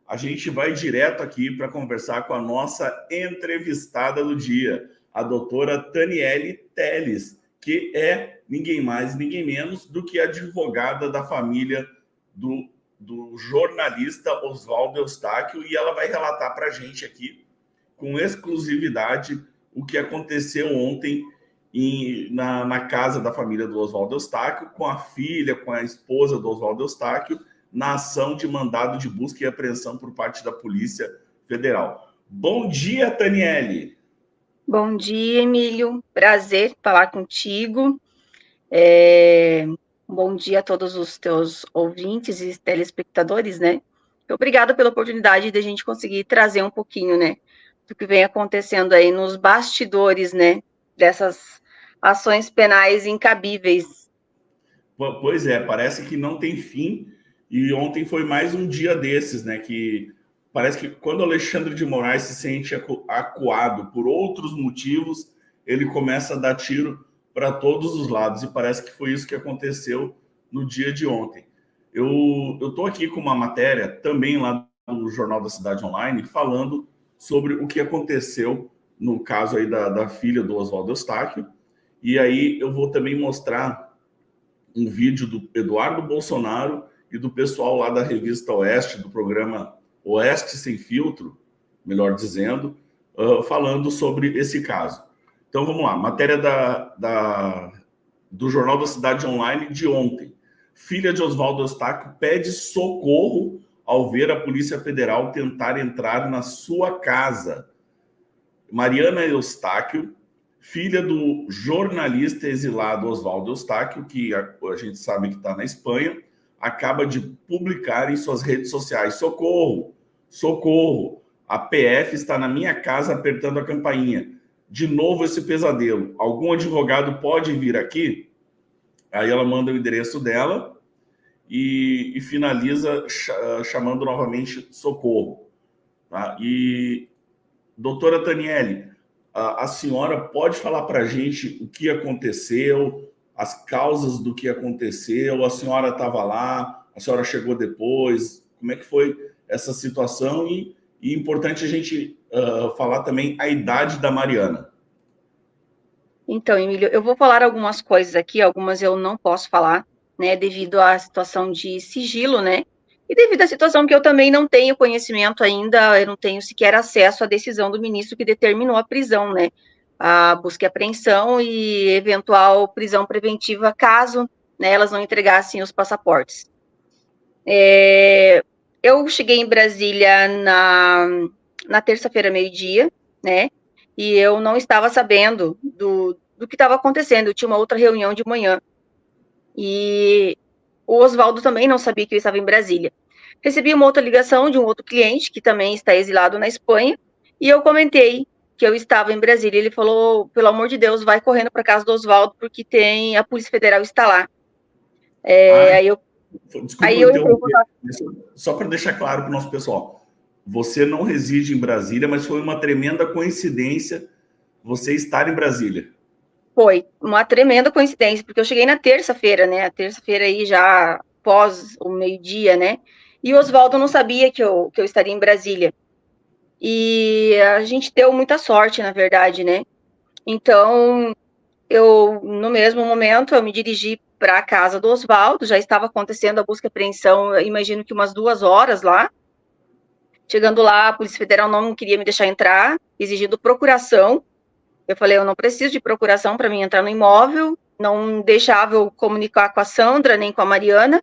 a gente vai direto aqui para conversar com a nossa entrevistada do dia, a doutora Taniele Teles, que é ninguém mais, ninguém menos do que advogada da família do jornalista Oswaldo Eustáquio, e ela vai relatar para a gente aqui, com exclusividade, o que aconteceu ontem na casa da família do Oswaldo Eustáquio, com a filha, com a esposa do Oswaldo Eustáquio, na ação de mandado de busca e apreensão por parte da Polícia Federal. Bom dia, Taniele. Bom dia, Emílio. Prazer falar contigo. Bom dia a todos os teus ouvintes e telespectadores, né? Obrigada pela oportunidade de a gente conseguir trazer um pouquinho, né, do que vem acontecendo aí nos bastidores, né, dessas ações penais incabíveis. Pois é, parece que não tem fim, e ontem foi mais um dia desses, né, que parece que quando Alexandre de Moraes se sente acuado por outros motivos, ele começa a dar tiro para todos os lados, e parece que foi isso que aconteceu no dia de ontem. Eu estou aqui com uma matéria também lá do Jornal da Cidade Online, falando sobre o que aconteceu no caso aí da filha do Oswaldo Eustáquio, e aí eu vou também mostrar um vídeo do Eduardo Bolsonaro e do pessoal lá da revista Oeste, do programa Oeste Sem Filtro, melhor dizendo, falando sobre esse caso. Então vamos lá, matéria do Jornal da Cidade Online de ontem. Filha de Oswaldo Eustáquio pede socorro ao ver a Polícia Federal tentar entrar na sua casa. Mariana Eustáquio, filha do jornalista exilado Oswaldo Eustáquio, que a gente sabe que está na Espanha, acaba de publicar em suas redes sociais: socorro, socorro, a PF está na minha casa apertando a campainha. De novo esse pesadelo. Algum advogado pode vir aqui? Aí ela manda o endereço dela e finaliza chamando novamente socorro. Tá? E, doutora Taniele, a senhora pode falar para a gente o que aconteceu, as causas do que aconteceu? A senhora estava lá, a senhora chegou depois, como é que foi essa situação? E importante a gente falar também a idade da Mariana. Então, Emílio, eu vou falar algumas coisas aqui, algumas eu não posso falar, né, devido à situação de sigilo, né, e devido à situação que eu também não tenho conhecimento ainda, eu não tenho sequer acesso à decisão do ministro que determinou a prisão, né, a busca e apreensão e eventual prisão preventiva caso, né, elas não entregassem os passaportes. Eu cheguei em Brasília na terça-feira, meio-dia, né, e eu não estava sabendo do que estava acontecendo. Eu tinha uma outra reunião de manhã. E o Oswaldo também não sabia que eu estava em Brasília. Recebi uma outra ligação de um outro cliente, que também está exilado na Espanha, e eu comentei que eu estava em Brasília. Ele falou: pelo amor de Deus, vai correndo para casa do Oswaldo, porque a Polícia Federal está lá. Desculpa eu interromper, só para deixar claro para o nosso pessoal. Você não reside em Brasília, mas foi uma tremenda coincidência você estar em Brasília. Foi uma tremenda coincidência, porque eu cheguei na terça-feira, né? A terça-feira aí já pós o meio-dia, né? E o Oswaldo não sabia que eu estaria em Brasília. E a gente deu muita sorte, na verdade, né? Então, no mesmo momento, eu me dirigi para a casa do Oswaldo, já estava acontecendo a busca e apreensão, eu imagino que umas 2 horas lá. Chegando lá, a Polícia Federal não queria me deixar entrar, exigindo procuração. Eu falei: eu não preciso de procuração para mim entrar no imóvel, não deixava eu comunicar com a Sandra, nem com a Mariana.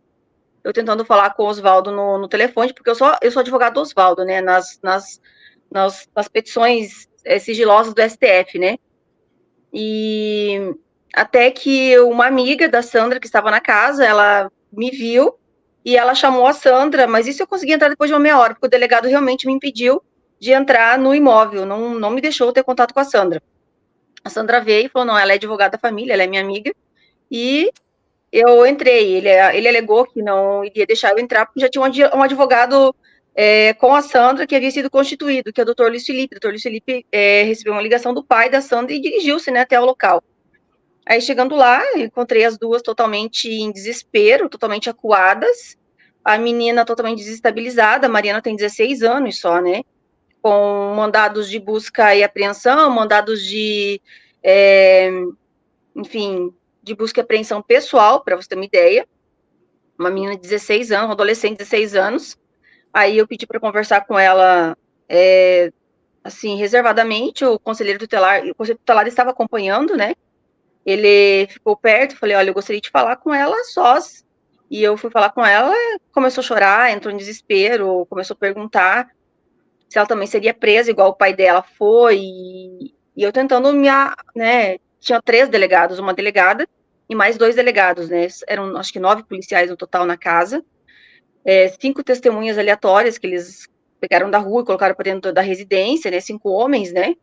Eu tentando falar com o Oswaldo no telefone, porque eu sou advogado do Oswaldo, né, nas petições sigilosas do STF, né. E até que uma amiga da Sandra, que estava na casa, ela me viu e ela chamou a Sandra, mas isso eu consegui entrar depois de uma meia hora, porque o delegado realmente me impediu de entrar no imóvel, não me deixou ter contato com a Sandra. A Sandra veio e falou: não, ela é advogada da família, ela é minha amiga, e eu entrei. Ele alegou que não iria deixar eu entrar, porque já tinha um advogado com a Sandra que havia sido constituído, que é o doutor Luiz Felipe. O doutor Luiz Felipe recebeu uma ligação do pai da Sandra e dirigiu-se, né, até o local. Aí, chegando lá, encontrei as duas totalmente em desespero, totalmente acuadas, a menina totalmente desestabilizada, a Mariana tem 16 anos só, né? Com mandados de busca e apreensão, mandados de, enfim, de busca e apreensão pessoal, para você ter uma ideia. Uma menina de 16 anos, uma adolescente de 16 anos. Aí eu pedi para conversar com ela, assim, reservadamente. O conselheiro tutelar estava acompanhando, né? Ele ficou perto, falei, olha, eu gostaria de falar com ela sós. E eu fui falar com ela, começou a chorar, entrou em desespero, começou a perguntar se ela também seria presa, igual o pai dela foi. E eu tentando né? Tinha 3 delegados, uma delegada e mais 2 delegados, né? Eram, acho que 9 policiais no total na casa. 5 testemunhas aleatórias que eles pegaram da rua e colocaram para dentro da residência, né? 5 homens, né?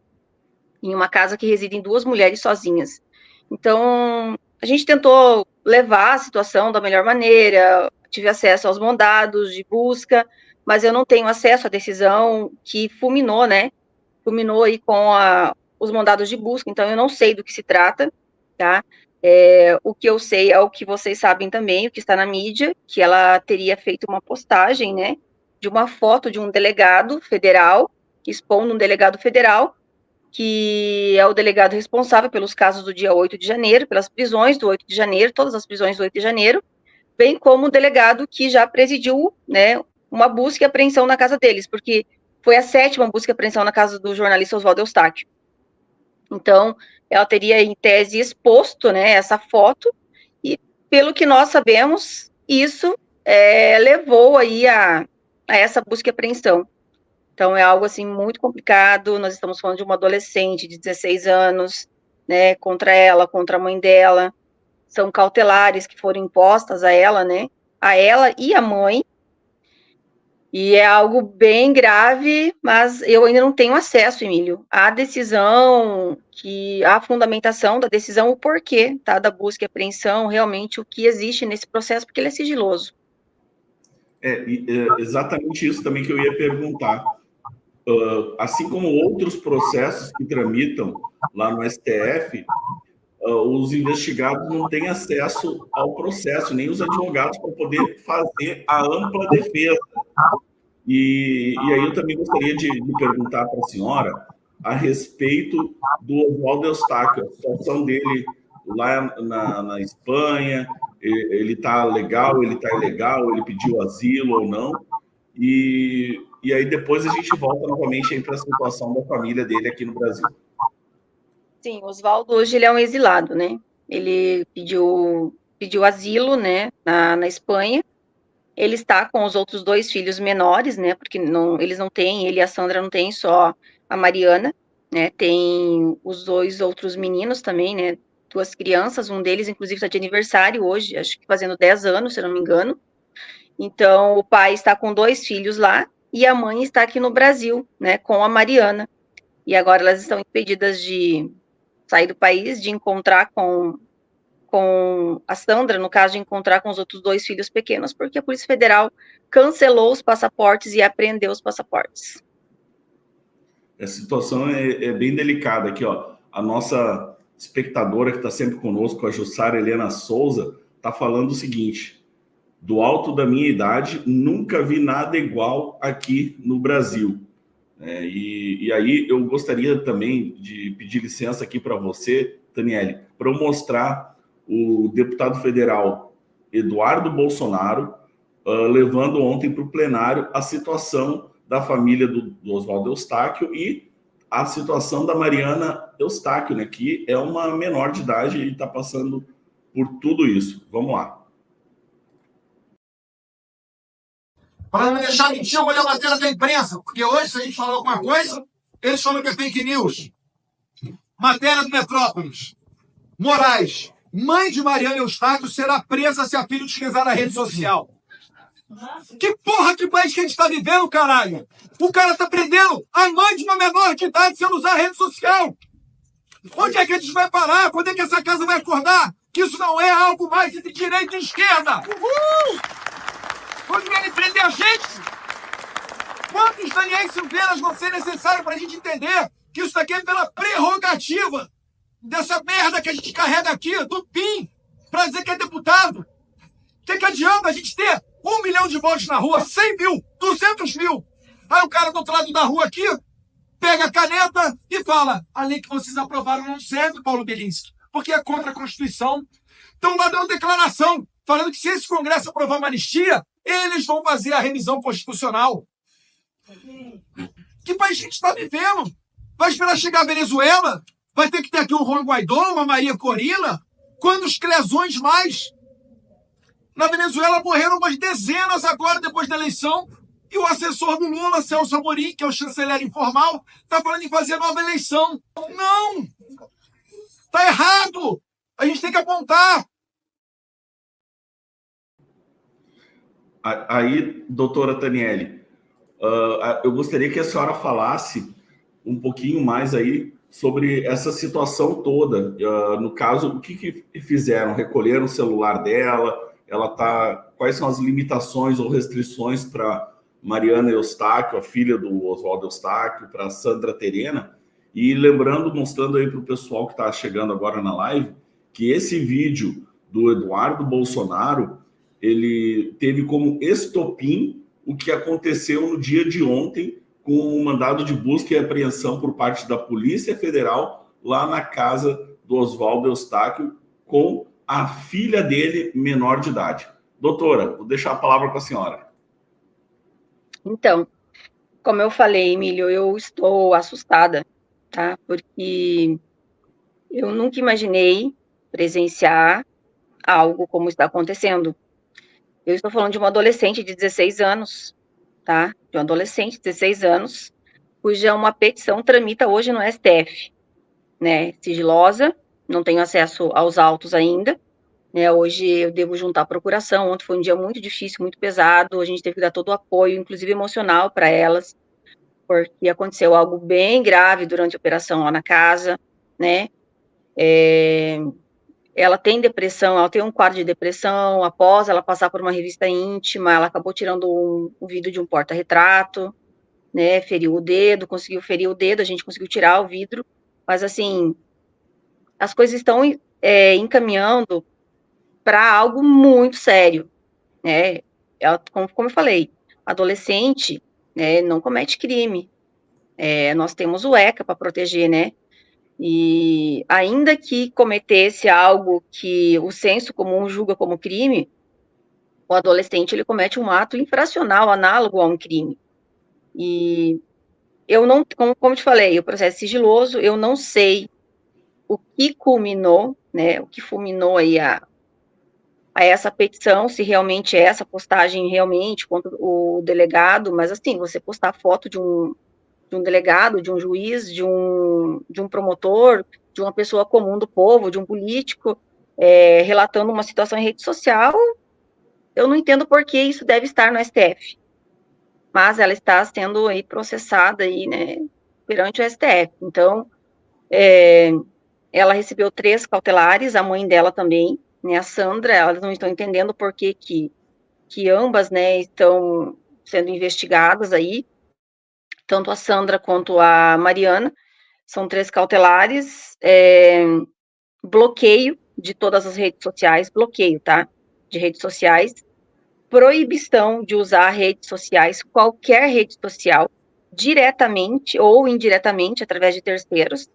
Em uma casa que residem 2 mulheres sozinhas. Então, a gente tentou levar a situação da melhor maneira, tive acesso aos mandados de busca, mas eu não tenho acesso à decisão que fulminou, né? Fulminou aí com os mandados de busca, então eu não sei do que se trata, tá? O que eu sei é o que vocês sabem também, o que está na mídia, que ela teria feito uma postagem, né? De uma foto de um delegado federal, expondo um delegado federal, que é o delegado responsável pelos casos do dia 8 de janeiro, pelas prisões do 8 de janeiro, todas as prisões do 8 de janeiro, bem como o delegado que já presidiu, né, uma busca e apreensão na casa deles, porque foi a 7ª busca e apreensão na casa do jornalista Oswaldo Eustáquio. Então, ela teria, em tese, exposto, né, essa foto, e pelo que nós sabemos, isso levou aí a essa busca e apreensão. Então, é algo, assim, muito complicado. Nós estamos falando de uma adolescente de 16 anos, né, contra ela, contra a mãe dela. São cautelares que foram impostas a ela, né, a ela e a mãe. E é algo bem grave, mas eu ainda não tenho acesso, Emílio, à decisão, a fundamentação da decisão, o porquê, tá, da busca e apreensão, realmente o que existe nesse processo, porque ele é sigiloso. Exatamente isso também que eu ia perguntar. Assim como outros processos que tramitam lá no STF, os investigados não têm acesso ao processo, nem os advogados, para poder fazer a ampla defesa. E aí eu também gostaria de perguntar para a senhora a respeito do Oswaldo Eustáquio, a situação dele lá na Espanha, ele está legal, ele está ilegal, ele pediu asilo ou não, e aí depois a gente volta novamente para a situação da família dele aqui no Brasil. Sim, o Oswaldo hoje ele é um exilado, né? Ele pediu asilo, né, na Espanha. Ele está com os outros 2 filhos menores, né? Porque eles não têm, ele e a Sandra não têm só a Mariana, né? Tem os 2 outros meninos também, né? 2 crianças, um deles, inclusive, está de aniversário hoje, acho que fazendo 10 anos, se eu não me engano. Então, o pai está com 2 filhos lá e a mãe está aqui no Brasil, né? Com a Mariana. E agora elas estão impedidas de sair do país, de encontrar com a Sandra, no caso de encontrar com os outros 2 filhos pequenos, porque a Polícia Federal cancelou os passaportes e apreendeu os passaportes. A situação é bem delicada aqui, ó. A nossa espectadora que está sempre conosco, a Jussara Helena Souza, está falando o seguinte: do alto da minha idade, nunca vi nada igual aqui no Brasil. E aí eu gostaria também de pedir licença aqui para você, Taniele, para eu mostrar o deputado federal Eduardo Bolsonaro levando ontem para o plenário a situação da família do Oswaldo Eustáquio e a situação da Mariana Eustáquio, né, que é uma menor de idade e está passando por tudo isso. Vamos lá. Para não deixar mentir, eu vou ler a matéria da imprensa, porque hoje, se a gente falar alguma coisa, eles falam que é fake news. Matéria do Metrópolis. Moraes. Mãe de Mariana Eustáquio será presa se a filha utilizar a rede social. Que porra que país que a gente tá vivendo, caralho? O cara tá prendendo a mãe de uma menor de idade sem usar a rede social. Onde é que a gente vai parar? Quando é que essa casa vai acordar? Que isso não é algo mais entre direita e esquerda. Uhul! Quando querem prender a gente? Quantos Daniel Silveiras vão ser necessários para a gente entender que isso daqui é pela prerrogativa dessa merda que a gente carrega aqui, do PIN, para dizer que é deputado? O que adianta a gente ter 1 milhão de votos na rua, 100 mil, 200 mil. Aí o cara do outro lado da rua aqui pega a caneta e fala: a lei que vocês aprovaram não serve, Paulo Bellinski, porque é contra a Constituição. Estão lá dando declaração, falando que se esse Congresso aprovar uma anistia, eles vão fazer a revisão constitucional. Que país que a gente está vivendo? Vai esperar chegar a Venezuela? Vai ter que ter aqui um Juan Guaidó, uma Maria Corina? Quantos lesões mais? Na Venezuela morreram umas dezenas agora, depois da eleição, e o assessor do Lula, Celso Amorim, que é o chanceler informal, está falando em fazer nova eleição. Não! Está errado! A gente tem que apontar. Aí, doutora Taniele, eu gostaria que a senhora falasse um pouquinho mais aí sobre essa situação toda. No caso, o que fizeram? Recolheram o celular dela? Quais são as limitações ou restrições para Mariana Eustáquio, a filha do Oswaldo Eustáquio, para Sandra Terena? E lembrando, mostrando aí para o pessoal que está chegando agora na live, que esse vídeo do Eduardo Bolsonaro, ele teve como estopim o que aconteceu no dia de ontem com o mandado de busca e apreensão por parte da Polícia Federal lá na casa do Oswaldo Eustáquio com a filha dele menor de idade. Doutora, vou deixar a palavra com a senhora. Então, como eu falei, Emílio, eu estou assustada, tá? Porque eu nunca imaginei presenciar algo como está acontecendo. Eu estou falando de uma adolescente de 16 anos, tá? De um adolescente de 16 anos, cuja uma petição tramita hoje no STF, né? Sigilosa, não tenho acesso aos autos ainda, né? Hoje eu devo juntar a procuração. Ontem foi um dia muito difícil, muito pesado. A gente teve que dar todo o apoio, inclusive emocional, para elas, porque aconteceu algo bem grave durante a operação lá na casa, né? Ela tem depressão, ela tem um quadro de depressão. Após ela passar por uma revista íntima, ela acabou tirando um vidro de um porta-retrato, né, feriu o dedo, conseguiu ferir o dedo, a gente conseguiu tirar o vidro, mas assim, as coisas estão encaminhando para algo muito sério, né? Ela, como eu falei, adolescente, né, não comete crime, nós temos o ECA para proteger, né? E ainda que cometesse algo que o senso comum julga como crime, o adolescente ele comete um ato infracional análogo a um crime. E eu não, como te falei, o processo é sigiloso, eu não sei o que culminou, né, o que fulminou aí a essa petição, se realmente é essa postagem realmente contra o delegado, mas assim, você postar foto de um delegado, de um juiz, de um promotor, de uma pessoa comum do povo, de um político, relatando uma situação em rede social, eu não entendo por que isso deve estar no STF. Mas ela está sendo aí processada aí, né, perante o STF. Então, ela recebeu 3 cautelares, a mãe dela também, né, a Sandra. Elas não estão entendendo por que ambas, né, estão sendo investigadas aí, tanto a Sandra quanto a Mariana. São 3 cautelares, bloqueio de todas as redes sociais, bloqueio, tá, de redes sociais, proibição de usar redes sociais, qualquer rede social, diretamente ou indiretamente, através de terceiros,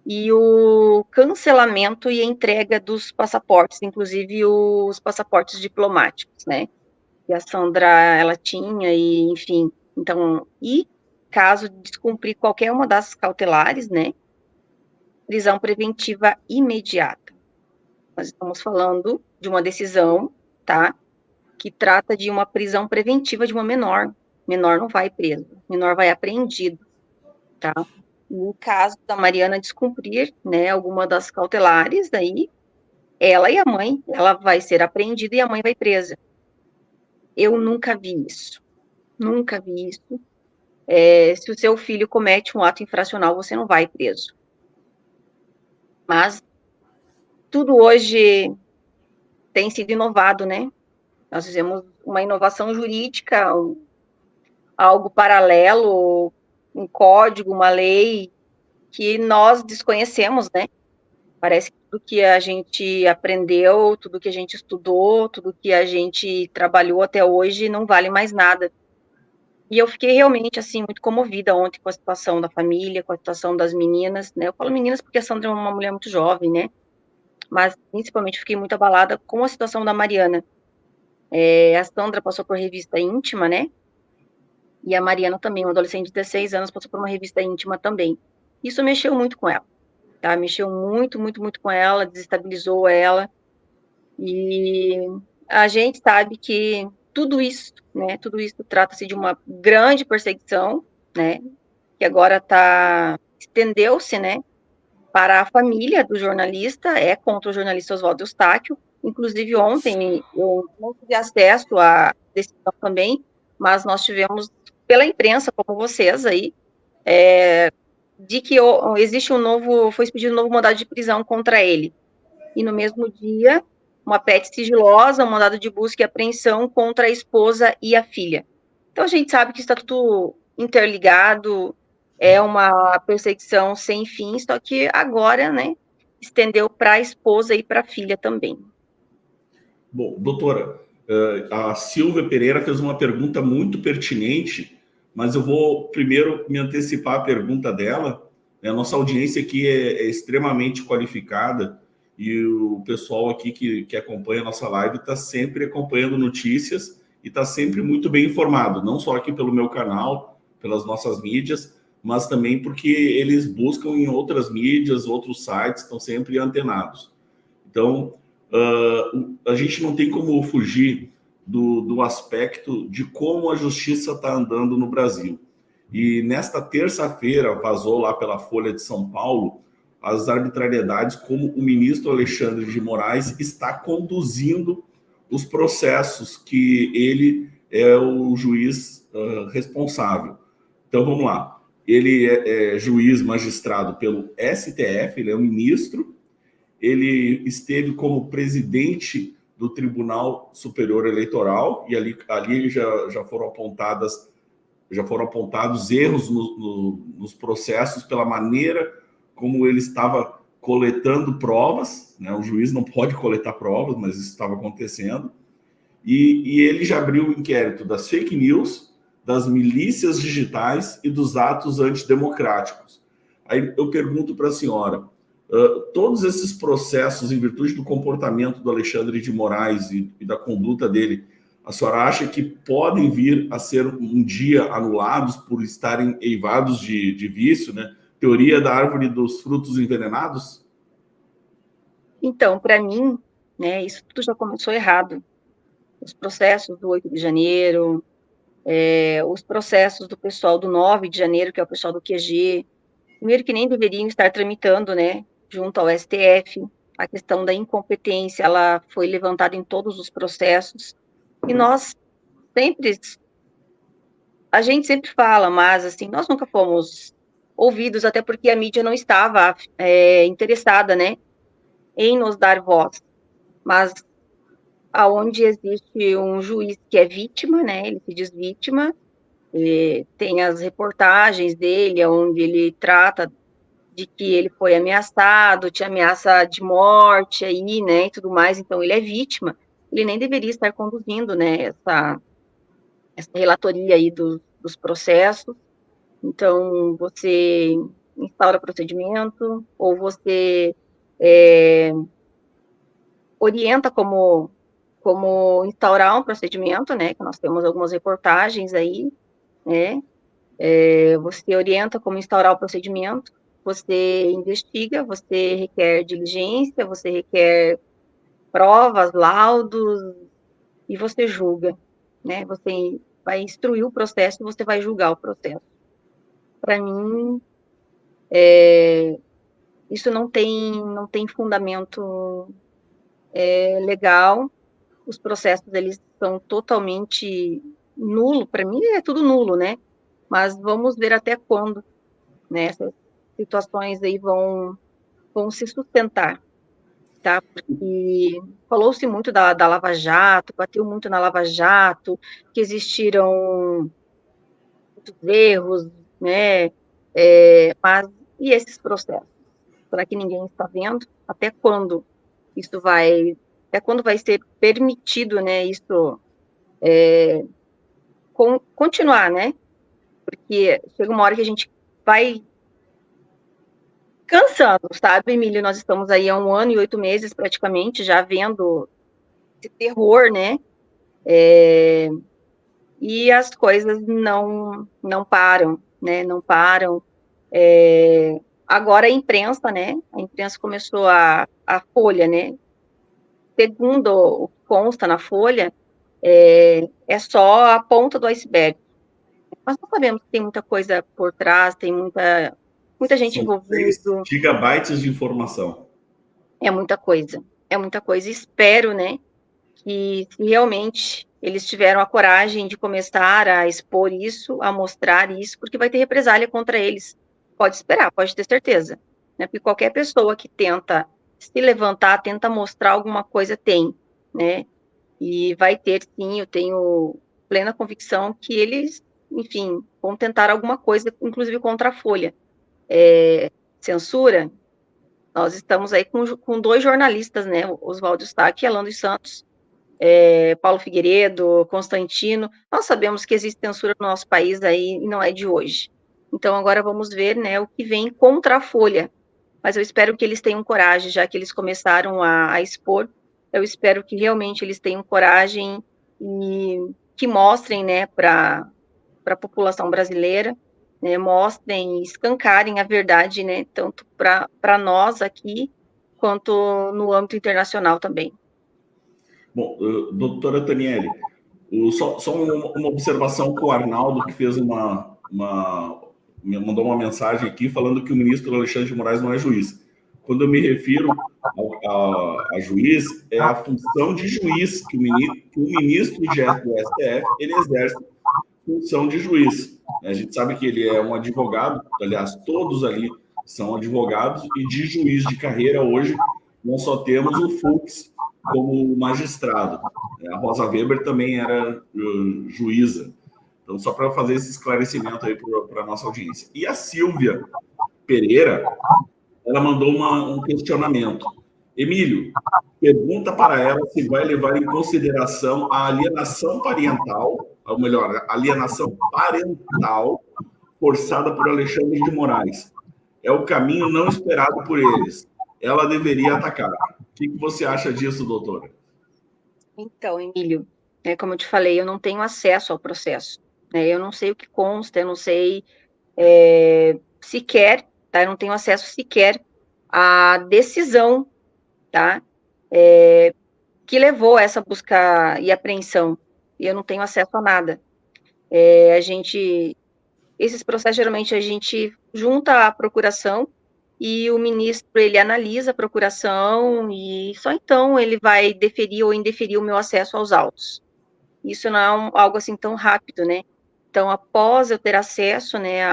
e o cancelamento e entrega dos passaportes, inclusive os passaportes diplomáticos, né, que a Sandra, ela tinha, e enfim, então, e caso descumprir qualquer uma das cautelares, né, prisão preventiva imediata. Nós estamos falando de uma decisão, tá, que trata de uma prisão preventiva de uma menor. Menor não vai preso, menor vai apreendido, tá? No caso da Mariana descumprir, né, alguma das cautelares, daí ela e a mãe, ela vai ser apreendida e a mãe vai presa. Eu nunca vi isso, nunca vi isso. Se o seu filho comete um ato infracional, você não vai preso. Mas tudo hoje tem sido inovado, né? Nós fizemos uma inovação jurídica, algo paralelo, um código, uma lei que nós desconhecemos, né? Parece que tudo que a gente aprendeu, tudo que a gente estudou, tudo que a gente trabalhou até hoje não vale mais nada. E eu fiquei realmente, assim, muito comovida ontem com a situação da família, com a situação das meninas, né? Eu falo meninas porque a Sandra é uma mulher muito jovem, né? Mas, principalmente, fiquei muito abalada com a situação da Mariana. A Sandra passou por revista íntima, né? E a Mariana também, uma adolescente de 16 anos, passou por uma revista íntima também. Isso mexeu muito com ela, tá? Mexeu muito, muito, muito com ela, desestabilizou ela. E a gente sabe que tudo isso, né? Tudo isso trata-se de uma grande perseguição, né? Que agora estendeu-se, né? Para a família do jornalista, contra o jornalista Oswaldo Eustáquio. Inclusive, ontem, eu não tive acesso à decisão também, mas nós tivemos, pela imprensa, como vocês aí, de que foi expedido um novo mandado de prisão contra ele. E no mesmo dia, uma PET sigilosa, um mandado de busca e apreensão contra a esposa e a filha. Então, a gente sabe que está tudo interligado, é uma perseguição sem fim, só que agora, né, estendeu para a esposa e para a filha também. Bom, doutora, a Silvia Pereira fez uma pergunta muito pertinente, mas eu vou primeiro me antecipar à pergunta dela. A nossa audiência aqui é extremamente qualificada e o pessoal aqui que acompanha a nossa live está sempre acompanhando notícias e está sempre muito bem informado, não só aqui pelo meu canal, pelas nossas mídias, mas também porque eles buscam em outras mídias, outros sites, estão sempre antenados. Então, a gente não tem como fugir do aspecto de como a justiça está andando no Brasil. E nesta terça-feira vazou lá pela Folha de São Paulo as arbitrariedades como o ministro Alexandre de Moraes está conduzindo os processos que ele é o juiz responsável. Então, vamos lá. Ele é juiz magistrado pelo STF, ele é um ministro. Ele esteve como presidente do Tribunal Superior Eleitoral e ali já foram apontados erros nos processos pela maneira como ele estava coletando provas, né? O juiz não pode coletar provas, mas isso estava acontecendo. E ele já abriu o inquérito das fake news, das milícias digitais e dos atos antidemocráticos. Aí eu pergunto para a senhora, todos esses processos, em virtude do comportamento do Alexandre de Moraes e da conduta dele, a senhora acha que podem vir a ser um dia anulados por estarem eivados de vício, né? Teoria da árvore dos frutos envenenados? Então, para mim, né, isso tudo já começou errado. Os processos do 8 de janeiro, os processos do pessoal do 9 de janeiro, que é o pessoal do QG, primeiro que nem deveriam estar tramitando, né, junto ao STF. A questão da incompetência, ela foi levantada em todos os processos. E a gente sempre fala, mas, assim, nós nunca fomos ouvidos, até porque a mídia não estava interessada, né, em nos dar voz. Mas aonde existe um juiz que é vítima, né, ele se diz vítima, tem as reportagens dele, onde ele trata de que ele foi ameaçado, tinha ameaça de morte aí, né, e tudo mais, então ele é vítima, ele nem deveria estar conduzindo, né, essa relatoria aí dos processos. Então, você instaura procedimento, ou você orienta como instaurar um procedimento, né, que nós temos algumas reportagens aí, né, você orienta como instaurar o procedimento, você investiga, você requer diligência, você requer provas, laudos, e você julga, né, você vai instruir o processo e você vai julgar o processo. Para mim, isso não tem fundamento legal. Os processos, eles são totalmente nulo, para mim é tudo nulo, né? Mas vamos ver até quando, né, essas situações aí vão se sustentar, tá? Porque falou-se muito da Lava Jato, bateu muito na Lava Jato, que existiram muitos erros, né? Mas e esses processos? será que ninguém está vendo? Até quando vai ser permitido, né, isso continuar, né? Porque chega uma hora que a gente vai cansando, sabe, Emílio? Nós estamos aí há 1 ano e 8 meses, praticamente, já vendo esse terror, né? E as coisas não param, né? Não param. Agora a imprensa, né? A imprensa começou a Folha, né? Segundo o que consta na Folha, é só a ponta do iceberg. Nós não sabemos que tem muita coisa por trás, tem muita gente São 6 envolvida. gigabytes de informação. É muita coisa. É muita coisa. Espero, né, que se realmente eles tiveram a coragem de começar a expor isso, a mostrar isso, porque vai ter represália contra eles. Pode esperar, pode ter certeza. Né? Porque qualquer pessoa que tenta se levantar, tenta mostrar alguma coisa, tem, né? E vai ter, sim, eu tenho plena convicção que eles, enfim, vão tentar alguma coisa, inclusive contra a Folha. Censura, nós estamos aí com 2 jornalistas, né? Oswaldo Stack e Alan dos Santos, Paulo Figueiredo, Constantino. Nós sabemos que existe censura no nosso país aí e não é de hoje. Então, agora vamos ver, né, o que vem contra a Folha. Mas eu espero que eles tenham coragem, já que eles começaram a expor. Eu espero que realmente eles tenham coragem e que mostrem, né, para a população brasileira, né, mostrem, escancarem a verdade, né, tanto para nós aqui, quanto no âmbito internacional também. Bom, doutora Taniele, só uma observação com o Arnaldo, que fez me mandou uma mensagem aqui falando que o ministro Alexandre de Moraes não é juiz. Quando eu me refiro a juiz, é a função de juiz que o ministro do STF ele exerce função de juiz. A gente sabe que ele é um advogado, aliás, todos ali são advogados, e de juiz de carreira hoje nós só temos o Fux como magistrado. A Rosa Weber também era juíza. Então, só para fazer esse esclarecimento aí para a nossa audiência. E a Silvia Pereira, ela mandou um questionamento. Emílio, pergunta para ela se vai levar em consideração a alienação parental, ou melhor, a alienação parental forçada por Alexandre de Moraes. É o caminho não esperado por eles. Ela deveria atacar. O que você acha disso, doutora? Então, Emílio, como eu te falei, eu não tenho acesso ao processo. Né? Eu não sei o que consta, eu não sei sequer, tá? Eu não tenho acesso sequer à decisão, tá? Que levou a essa busca e apreensão. E eu não tenho acesso a nada. Esses processos, geralmente, a gente junta a procuração e o ministro, ele analisa a procuração e só então ele vai deferir ou indeferir o meu acesso aos autos. Isso não é algo assim tão rápido, né? Então, após eu ter acesso, né,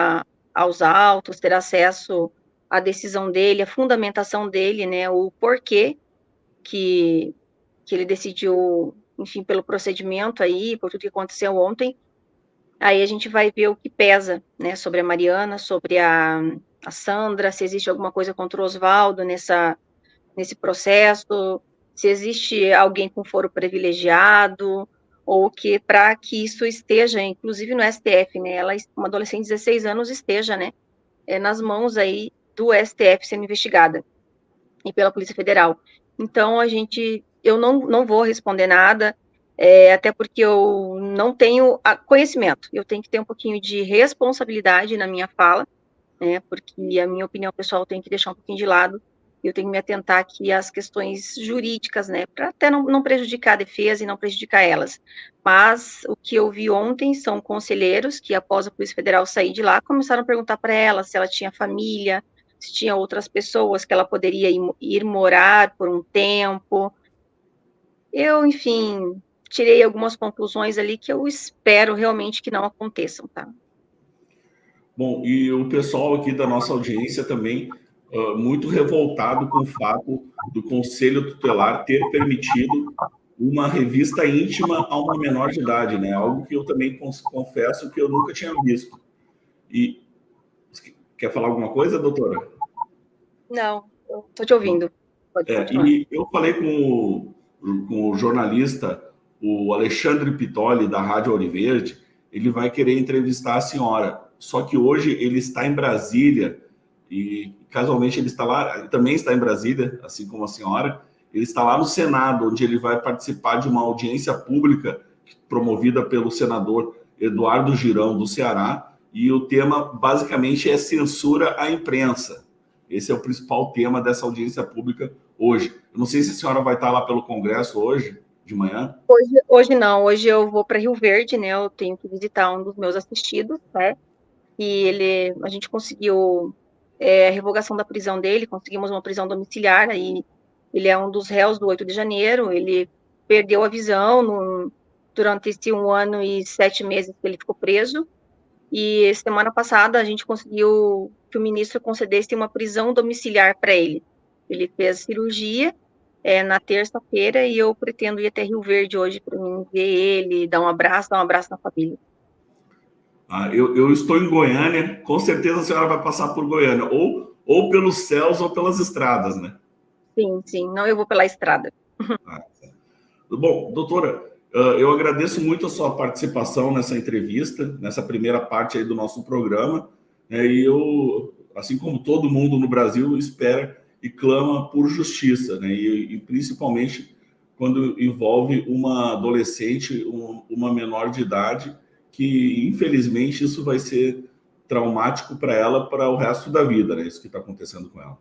aos autos, ter acesso à decisão dele, à fundamentação dele, né, o porquê que ele decidiu, enfim, pelo procedimento aí, por tudo que aconteceu ontem, aí a gente vai ver o que pesa, né, sobre a Mariana, sobre a Sandra, se existe alguma coisa contra o Oswaldo nesse processo, se existe alguém com foro privilegiado, ou que para que isso esteja, inclusive no STF, né, uma adolescente de 16 anos esteja, né, nas mãos aí do STF sendo investigada, e pela Polícia Federal. Então, eu não vou responder nada, até porque eu não tenho conhecimento, eu tenho que ter um pouquinho de responsabilidade na minha fala, né, porque a minha opinião pessoal tem que deixar um pouquinho de lado, eu tenho que me atentar aqui às questões jurídicas, né, para até não prejudicar a defesa e não prejudicar elas. Mas o que eu vi ontem são conselheiros que, após a Polícia Federal sair de lá, começaram a perguntar para ela se ela tinha família, se tinha outras pessoas que ela poderia ir morar por um tempo. Eu, enfim, tirei algumas conclusões ali que eu espero realmente que não aconteçam, tá? Bom, e o pessoal aqui da nossa audiência também muito revoltado com o fato do Conselho Tutelar ter permitido uma revista íntima a uma menor de idade, né? Algo que eu também confesso que eu nunca tinha visto. E quer falar alguma coisa, doutora? Não, Estou te ouvindo. Pode continuar. E eu falei com o jornalista, o Alexandre Pitoli, da Rádio Ouro Verde. Ele vai querer entrevistar a senhora. Só que hoje ele está em Brasília, e casualmente ele está lá, ele também está em Brasília, assim como a senhora. Ele está lá no Senado, onde ele vai participar de uma audiência pública promovida pelo senador Eduardo Girão, do Ceará, e o tema basicamente é censura à imprensa. Esse é o principal tema dessa audiência pública hoje. Eu não sei se a senhora vai estar lá pelo Congresso hoje, de manhã. Hoje não, hoje eu vou para Rio Verde, né? Eu tenho que visitar um dos meus assistidos, né? E a gente conseguiu a revogação da prisão dele, conseguimos uma prisão domiciliar, aí ele é um dos réus do 8 de janeiro, ele perdeu a visão durante esse 1 ano e 7 meses que ele ficou preso, e semana passada a gente conseguiu que o ministro concedesse uma prisão domiciliar para ele. Ele fez cirurgia na terça-feira e eu pretendo ir até Rio Verde hoje para mim ver ele, dar um abraço na família. Eu estou em Goiânia, com certeza a senhora vai passar por Goiânia, ou pelos céus ou pelas estradas, né? Sim, não, eu vou pela estrada. Bom, doutora, eu agradeço muito a sua participação nessa entrevista, nessa primeira parte aí do nosso programa, né? E eu, assim como todo mundo no Brasil, espera e clama por justiça, né? E principalmente quando envolve uma adolescente, uma menor de idade, que infelizmente isso vai ser traumático para ela para o resto da vida, né? Isso que está acontecendo com ela.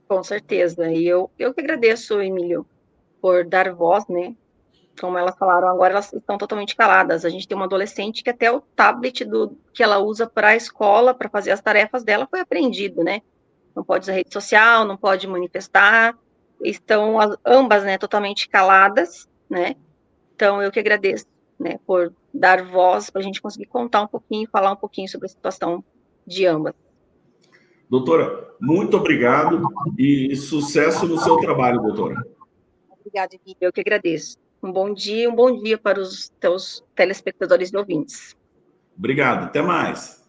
Com certeza. E eu que agradeço, Emílio, por dar voz, né? Como elas falaram, agora elas estão totalmente caladas. A gente tem uma adolescente que até o tablet que ela usa para a escola, para fazer as tarefas dela, foi apreendido, né? Não pode usar rede social, não pode manifestar. Estão ambas, né, totalmente caladas, né? Então, eu que agradeço, né, por dar voz para a gente conseguir contar um pouquinho, falar um pouquinho sobre a situação de ambas. Doutora, muito obrigado e sucesso no seu trabalho, doutora. Obrigada, Emílio, eu que agradeço. Um bom dia para os teus telespectadores e ouvintes. Obrigado, até mais.